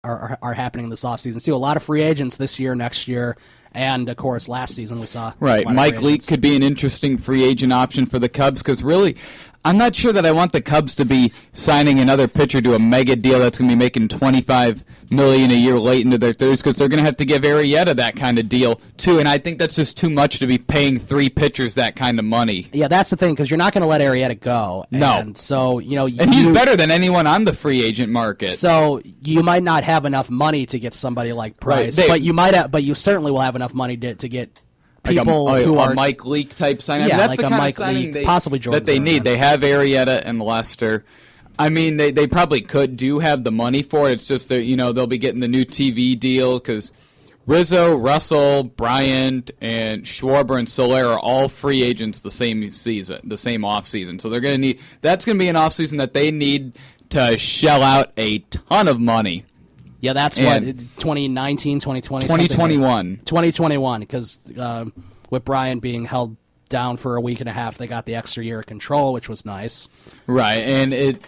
are happening this offseason too. A lot of free agents this year, next year, and of course last season we saw. Right, Mike Leake could be an interesting free agent option for the Cubs because really, I'm not sure that I want the Cubs to be signing another pitcher to a mega deal that's going to be making $25 million a year late into their 30s because they're going to have to give Arrieta that kind of deal too, and I think that's just too much to be paying 3 pitchers that kind of money. Yeah, that's the thing because you're not going to let Arrieta go. No, and so and he's better than anyone on the free agent market. So you might not have enough money to get somebody like Price, right, but you certainly will have enough money to get people who are Mike Leake type signing. Yeah, I mean, that's like the a kind Mike of signing Leake, possibly Jordan that they need. They have Arrieta and Lester. I mean, they probably do have the money for it. It's just that they'll be getting the new TV deal because Rizzo, Russell, Bryant, and Schwarber and Soler are all free agents the same season, the same offseason. So they're going to need that's going to be an offseason that they need to shell out a ton of money. Yeah, that's what 2019, 2020, 2021, 2021. Because with Bryant being held down for a week and a half, they got the extra year of control, which was nice. Right, and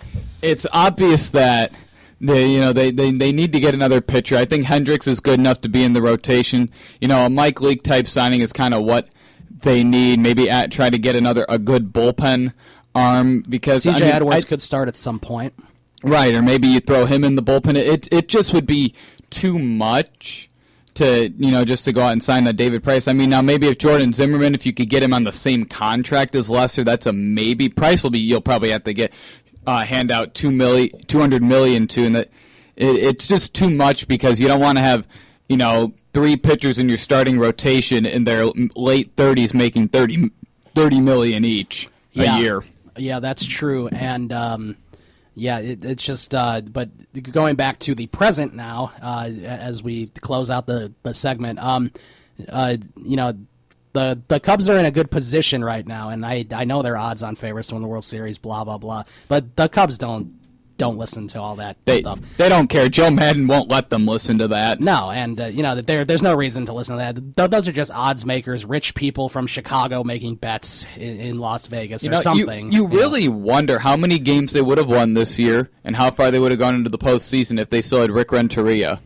it's obvious that they need to get another pitcher. I think Hendricks is good enough to be in the rotation. A Mike Leake type signing is kind of what they need. Maybe try to get a good bullpen arm because C.J. Edwards could start at some point. Right, or maybe you throw him in the bullpen. It just would be too much to just to go out and sign that David Price. I mean, now maybe if Jordan Zimmerman, if you could get him on the same contract as Lester, that's a maybe. Price you'll probably have to hand out $200 million to, and it's just too much because you don't want to have 3 pitchers in your starting rotation in their late 30s making $30 million each a year. Yeah, that's true, and. Yeah, it's just, but going back to the present now, as we close out the segment, the Cubs are in a good position right now, and I know they're odds-on favorites to win the World Series, blah blah blah, but the Cubs don't listen to all that stuff. They don't care. Joe Madden won't let them listen to that. No, and there's no reason to listen to that. Those are just odds makers, rich people from Chicago making bets in Las Vegas or something. You really wonder how many games they would have won this year and how far they would have gone into the postseason if they still had Rick Renteria.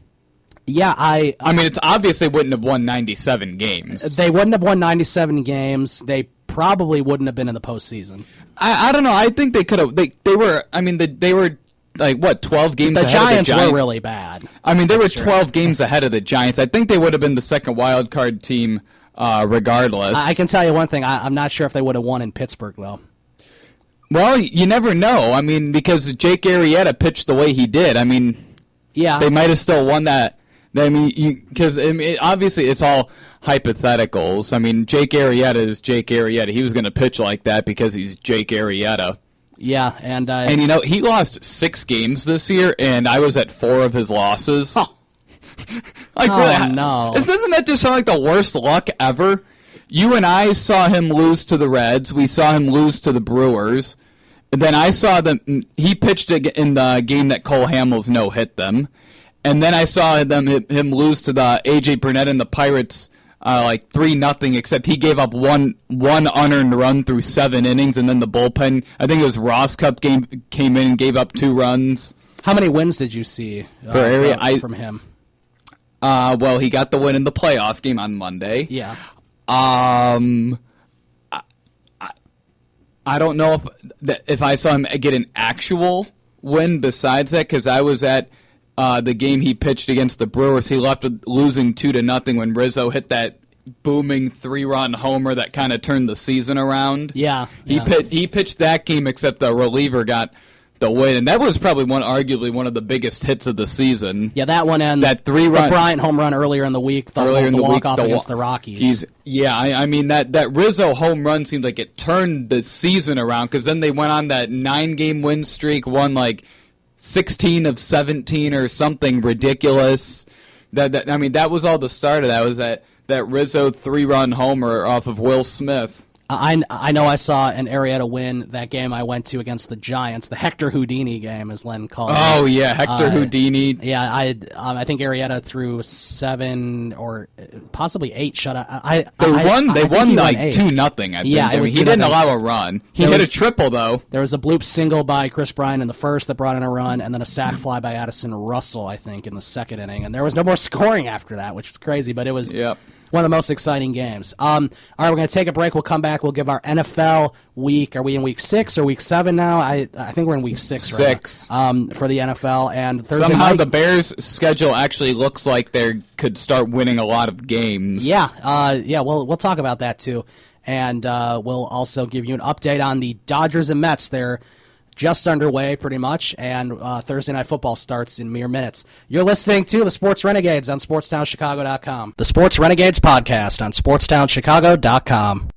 Yeah, I mean, it's obvious they wouldn't have won 97 games. They wouldn't have won 97 games. They probably wouldn't have been in the postseason. I don't know. I think they could have. They were. I mean, they were. Like, what, 12 games ahead of the Giants? The Giants were really bad. I mean, they were 12 games ahead of the Giants. I think they would have been the second wild card team regardless. I can tell you one thing. I'm not sure if they would have won in Pittsburgh, though. Well, you never know. I mean, because Jake Arrieta pitched the way he did. I mean, yeah, they might have still won that. I mean, because obviously it's all hypotheticals. I mean, Jake Arrieta is Jake Arrieta. He was going to pitch like that because he's Jake Arrieta. Yeah, and he lost 6 games this year, and I was at 4 of his losses. Oh, really, no! Doesn't that just sound like the worst luck ever? You and I saw him lose to the Reds. We saw him lose to the Brewers. And then I saw them. He pitched in the game that Cole Hamels no-hit them, and then I saw him lose to the A.J. Burnett and the Pirates. Like 3-0, except he gave up one unearned run through 7 innings, and then the bullpen. I think it was Ross Cup game came in and gave up 2 runs. How many wins did you see from him? Well, he got the win in the playoff game on Monday. Yeah. I don't know if I saw him get an actual win besides that because I was at. The game he pitched against the Brewers, he left losing 2-0 when Rizzo hit that booming 3-run homer that kind of turned the season around. Yeah, he pitched that game, except the reliever got the win, and that was probably arguably one of the biggest hits of the season. Yeah, that one and that 3-run the Bryant home run earlier in the week, the walk-off against the Rockies. I mean that Rizzo home run seemed like it turned the season around because then they went on that 9-game win streak, won like 16 of 17 or something ridiculous. That was all the start of that. Was that Rizzo 3-run homer off of Will Smith. I know I saw an Arrieta win that game I went to against the Giants, the Hector Houdini game, as Len called it. Oh, yeah, Hector Houdini. Yeah, I think Arrieta threw 7 or possibly 8 shutout. They won like 2-0, I think. Yeah, he didn't allow a run. He hit a triple, though. There was a bloop single by Chris Bryant in the first that brought in a run, and then a sac fly by Addison Russell, I think, in the second inning. And there was no more scoring after that, which is crazy, but it was... Yep. One of the most exciting games. All right, we're going to take a break. We'll come back. We'll give our NFL week. Are we in week 6 or week 7 now? I think we're in week 6 right now, for the NFL. And Thursday somehow night, the Bears' schedule actually looks like they could start winning a lot of games. Yeah. We'll talk about that too, and we'll also give you an update on the Dodgers and Mets. They're just underway, pretty much, and Thursday Night Football starts in mere minutes. You're listening to the Sports Renegades on SportsTownChicago.com. The Sports Renegades podcast on SportsTownChicago.com.